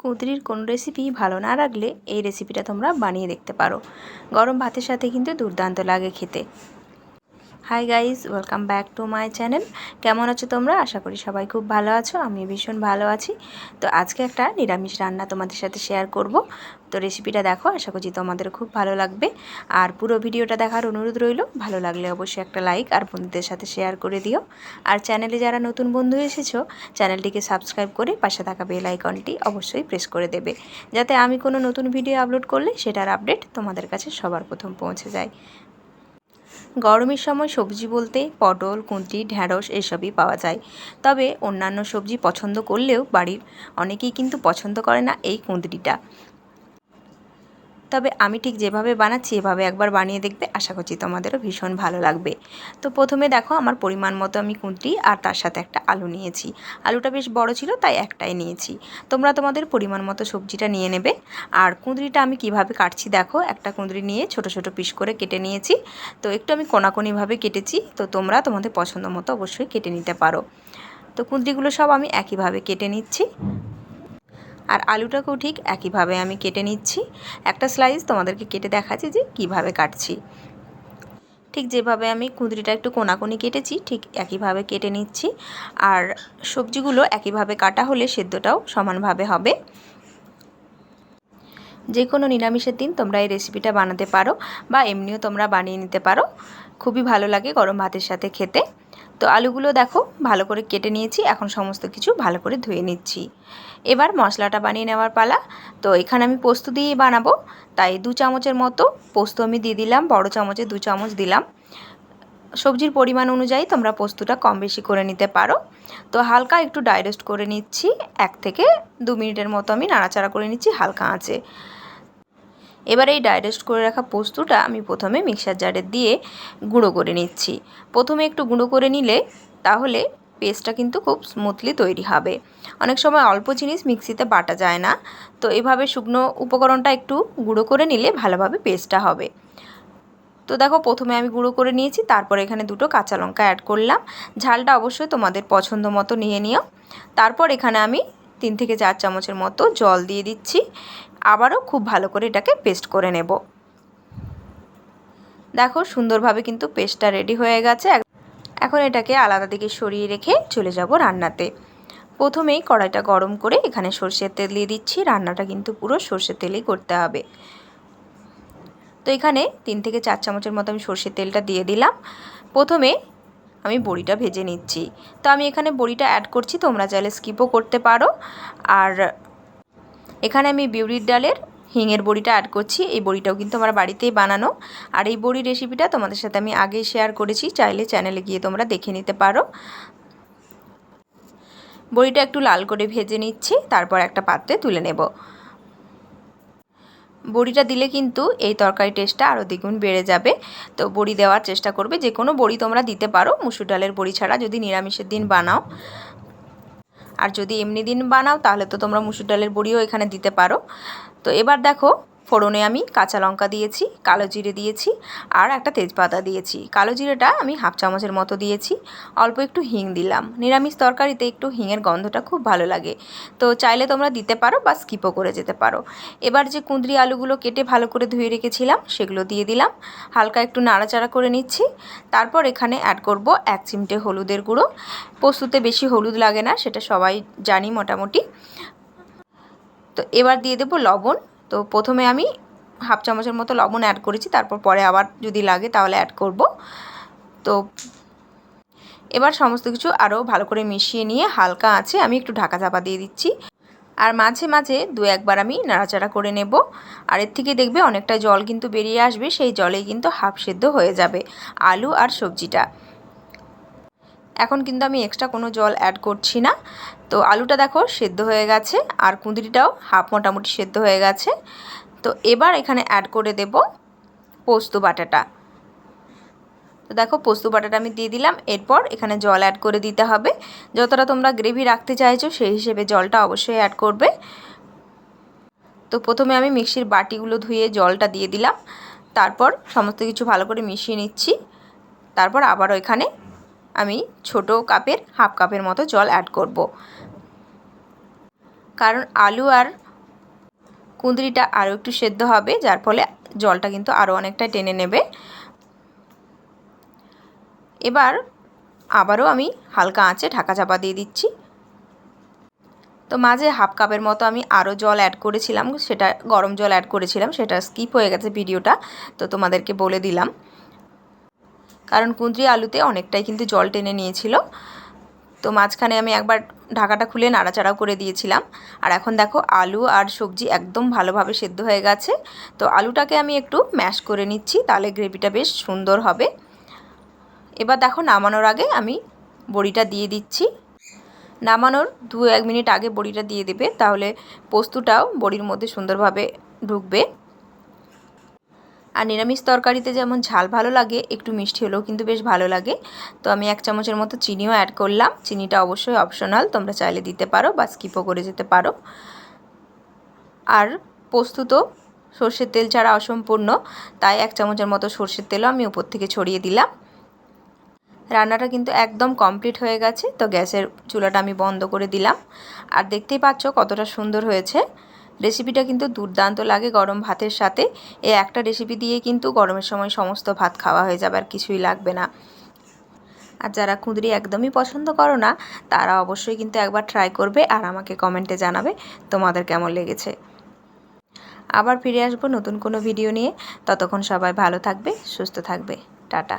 কুঁদরির কোন রেসিপি ভালো না লাগলে এই রেসিপিটা তোমরা বানিয়ে দেখতে পারো। গরম ভাতের সাথে কিন্তু দুর্দান্ত লাগে খেতে। Hi guys, welcome back to my channel. কেমন আছো তোমরা? আশা করি সবাই খুব ভালো আছো। আমি ভীষণ ভালো আছি। তো আজকে একটা নিরামিষ রান্না তোমাদের সাথে শেয়ার করব। তো রেসিপিটা দেখো, আশা করছি তোমাদের খুব ভালো লাগবে। আর পুরো ভিডিওটা দেখার অনুরোধ রইল। ভালো লাগলে অবশ্যই একটা লাইক আর বন্ধুদের সাথে শেয়ার করে দিও। আর চ্যানেলে যারা নতুন বন্ধু এসেছো, চ্যানেলটিকে সাবস্ক্রাইব করে পাশে থাকা বেল আইকনটি অবশ্যই প্রেস করে দেবে, যাতে আমি কোনো নতুন ভিডিও আপলোড করলে সেটার আপডেট তোমাদের কাছে সবার প্রথম পৌঁছে যায়। গরমের সময় সবজি বলতে পটল, কুঁদরি, ঢ্যাঁড়স এসবই পাওয়া যায়। তবে অন্যান্য সবজি পছন্দ করলেও বাড়ির অনেকেই কিন্তু পছন্দ করে না এই কুঁদরিটা। তবে আমি ঠিক যেভাবে বানাচ্ছি এভাবে একবার বানিয়ে দেখবে, আশা করছি তোমাদেরও ভীষণ ভালো লাগবে। তো প্রথমে দেখো, আমার পরিমাণ মতো আমি কুঁদরি আর তার সাথে একটা আলু নিয়েছি। আলুটা বেশ বড় ছিল তাই একটাই নিয়েছি। তোমরা তোমাদের পরিমাণ মতো সবজিটা নিয়ে নেবে। আর কুঁদরিটা আমি কিভাবে কাটছি দেখো, একটা কুঁদরি নিয়ে ছোট ছোট পিস করে কেটে নিয়েছি। তো একটু আমি কোনাকুনিভাবে কেটেছি। তো তোমরা তোমাদের পছন্দ মতো অবশ্যই কেটে নিতে পারো। তো কুঁদরিগুলো সব আমি একইভাবে কেটে নিচ্ছি। আর আলুটাকেও ঠিক একইভাবে আমি কেটে নিচ্ছি। একটা স্লাইস তোমাদেরকে কেটে দেখাচ্ছি যে কিভাবে কাটছি। ঠিক যেভাবে আমি কুঁদরিটা একটু কোনাকুনি কেটেছি ঠিক একইভাবে কেটে নিচ্ছি। আর সবজিগুলো একইভাবে কাটা হলে সেদ্ধটাও সমানভাবে হবে। যে কোনো নিরামিষের দিন তোমরা এই রেসিপিটা বানাতে পারো, বা এমনিও তোমরা বানিয়ে নিতে পারো। খুবই ভালো লাগে গরম ভাতের সাথে খেতে। তো আলুগুলো দেখো ভালো করে কেটে নিয়েছি। এখন সমস্ত কিছু ভালো করে ধুয়ে নিচ্ছি। এবার মশলাটা বানিয়ে নেওয়ার পালা। তো এখানে আমি পোস্ত দিয়ে বানাবো, তাই 2 চামচের মতো পোস্ত আমি দিয়ে দিলাম। বড় চামচে 2 চামচ দিলাম। সবজির পরিমাণ অনুযায়ী তোমরা পোস্তটা কম বেশি করে নিতে পারো। তো হালকা একটু ড্রাই রোস্ট করে নিচ্ছি। 1 থেকে 2 মিনিটের মতো আমি নাড়াচাড়া করে নিচ্ছি হালকা আঁচে। এবার এই ড্রাই রোস্ট করে রাখা পোস্তটা আমি প্রথমে মিক্সার জারে দিয়ে গুঁড়ো করে নিচ্ছি। প্রথমে একটু গুঁড়ো করে নিলে তাহলে পেস্টটা কিন্তু খুব স্মুথলি তৈরি হবে। অনেক সময় অল্প জিনিস মিক্সিতে বাটা যায় না, তো এভাবে শুকনো উপকরণটা একটু গুঁড়ো করে নিলে ভালোভাবে পেস্টটা হবে। তো দেখো প্রথমে আমি গুঁড়ো করে নিয়েছি, তারপর এখানে 2টো কাঁচা লঙ্কা অ্যাড করলাম। ঝালটা অবশ্যই তোমাদের পছন্দ মতো নিয়ে নিও। তারপর এখানে আমি 3 থেকে 4 চামচের মতো জল দিয়ে দিচ্ছি। আবারও খুব ভালো করে এটাকে পেস্ট করে নেব। দেখো সুন্দরভাবে কিন্তু পেস্টটা রেডি হয়ে গেছে। এখন এটাকে আলাদা দিকে সরিয়ে রেখে চলে যাব রান্নাতে। প্রথমেই কড়াইটা গরম করে এখানে সরষের তেল দিয়ে দিচ্ছি। রান্নাটা কিন্তু পুরো সরষের তেলেই করতে হবে। তো এখানে 3 থেকে 4 চামচের মতো আমি সরষের তেলটা দিয়ে দিলাম। প্রথমে আমি বড়িটা ভেজে নিচ্ছি। তো আমি এখানে বড়িটা অ্যাড করছি, তোমরা চাইলে স্কিপও করতে পারো। আর এখানে আমি বিউলির ডালের হিঙের বড়িটা অ্যাড করছি। এই বড়িটাও কিন্তু আমার বাড়িতেই বানানো। আর এই বড়ির রেসিপিটা তোমাদের সাথে আমি আগেই শেয়ার করেছি, চাইলে চ্যানেলে গিয়ে তোমরা দেখে নিতে পারো। বড়িটা একটু লাল করে ভেজে নিচ্ছি, তারপর একটা পাত্রে তুলে নেব। বড়িটা দিলে কিন্তু এই তরকারি টেস্টটা আরও দ্বিগুণ বেড়ে যাবে। তো বড়ি দেওয়ার চেষ্টা করবে। যে কোনো বড়ি তোমরা দিতে পারো, মুসুর ডালের বড়ি ছাড়া যদি নিরামিষের দিন বানাও। আর যদি এমনি দিন বানাও তাহলে তো তোমরা মুসুর ডালের বড়িও এখানে দিতে পারো। তো এবার দেখো ফোড়নে আমি কাঁচা লঙ্কা দিয়েছি, কালো জিরে দিয়েছি আর একটা তেজপাতা দিয়েছি। কালো জিরেটা আমি হাফ চামচের মতো দিয়েছি। অল্প একটু হিং দিলাম। নিরামিষ তরকারিতে একটু হিঙের গন্ধটা খুব ভালো লাগে, তো চাইলে তোমরা দিতে পারো বা স্কিপও করে যেতে পারো। এবার যে কুঁদরি আলুগুলো কেটে ভালো করে ধুয়ে রেখেছিলাম সেগুলো দিয়ে দিলাম। হালকা একটু নাড়াচাড়া করে নিচ্ছি। তারপর এখানে অ্যাড করব 1 চিমটে হলুদের গুঁড়ো। পোস্ততে বেশি হলুদ লাগে না, সেটা সবাই জানি মোটামুটি। তো এবার দিয়ে দেবো লবণ। তো প্রথমে আমি হাফ চামচের মতো লবণ অ্যাড করেছি, তারপর পরে আবার যদি লাগে তাহলে অ্যাড করব। তো এবার সমস্ত কিছু আরও ভালো করে মিশিয়ে নিয়ে হালকা আঁচে আমি একটু ঢাকা চাপা দিয়ে দিচ্ছি। আর মাঝে মাঝে 2-1 বার আমি নাড়াচাড়া করে নেব। আর এর থেকে দেখবে অনেকটা জল কিন্তু বেরিয়ে আসবে, সেই জলেই কিন্তু হাফ সেদ্ধ হয়ে যাবে আলু আর সবজিটা। এখন কিন্তু আমি এক্সট্রা কোনো জল অ্যাড করছি না। তো আলুটা দেখো সেদ্ধ হয়ে গেছে, আর কুঁদরিটাও হাফ মোটামুটি সেদ্ধ হয়ে গেছে। তো এবার এখানে অ্যাড করে দেব পোস্ত বাটাটা। তো দেখো পোস্ত বাটাটা আমি দিয়ে দিলাম। এরপর এখানে জল অ্যাড করে দিতে হবে। যতটা তোমরা গ্রেভি রাখতে চাইছো সেই হিসেবে জলটা অবশ্যই অ্যাড করবে। তো প্রথমে আমি মিক্সির বাটিগুলো ধুয়ে জলটা দিয়ে দিলাম। তারপর সমস্ত কিছু ভালো করে মিশিয়ে নিচ্ছি। তারপর আবারও এখানে আমি ছোট কাপের হাফ কাপের মতো জল অ্যাড করব, কারণ আলু আর কুঁদরিটা আরও একটু সেদ্ধ হবে, যার ফলে জলটা কিন্তু আরও অনেকটা টেনে নেবে। এবার আবারও আমি হালকা আঁচে ঢাকা চাপা দিয়ে দিচ্ছি। তো মাঝে হাফ কাপের মতো আমি আরও জল অ্যাড করেছিলাম, সেটা গরম জল অ্যাড করেছিলাম, সেটা স্কিপ হয়ে গেছে ভিডিওটা, তো তোমাদেরকে বলে দিলাম। কারণ কুঁদরি আলুতে অনেকটাই কিন্তু জল টেনে নিয়েছিল। তো মাঝখানে আমি একবার ঢাকাটা খুলে নাড়াচাড়াও করে দিয়েছিলাম। আর এখন দেখো আলু আর সবজি একদম ভালোভাবে সেদ্ধ হয়ে গেছে। তো আলুটাকে আমি একটু ম্যাশ করে নিচ্ছি, তাহলে গ্রেভিটা বেশ সুন্দর হবে। এবার দেখো নামানোর আগে আমি বড়িটা দিয়ে দিচ্ছি। নামানোর 2-1 মিনিট আগে বড়িটা দিয়ে দেবে, তাহলে পোস্তটাও বড়ির মধ্যে সুন্দরভাবে ঢুকবে। আর নিরামিষ তরকারিতে যেমন ঝাল ভালো লাগে, একটু মিষ্টি হলেও কিন্তু বেশ ভালো লাগে। তো আমি 1 চামচের মতো চিনিও অ্যাড করলাম। চিনিটা অবশ্যই অপশনাল, তোমরা চাইলে দিতে পারো বা স্কিপও করে যেতে পারো। আর পোস্ত তো সর্ষের তেল ছাড়া অসম্পূর্ণ, তাই 1 চামচের মতো সর্ষের তেলও আমি উপর থেকে ছড়িয়ে দিলাম। রান্নাটা কিন্তু একদম কমপ্লিট হয়ে গেছে। তো গ্যাসের চুলাটা আমি বন্ধ করে দিলাম। আর দেখতেই পাচ্ছ কতটা সুন্দর হয়েছে। রেসিপিটা কিন্তু দুর্দান্ত লাগে গরম ভাতের সাথে। এই একটা রেসিপি দিয়ে কিন্তু গরমের সময় সমস্ত ভাত খাওয়া হয়ে যাবে, আর কিছুই লাগবে না। আর যারা কুঁদরি একদমই পছন্দ করো না, তারা অবশ্যই কিন্তু একবার ট্রাই করবে আর আমাকে কমেন্টে জানাবে তোমাদের কেমন লেগেছে। আবার ফিরে আসবো নতুন কোনো ভিডিও নিয়ে। ততক্ষণ সবাই ভালো থাকবে, সুস্থ থাকবে। টাটা।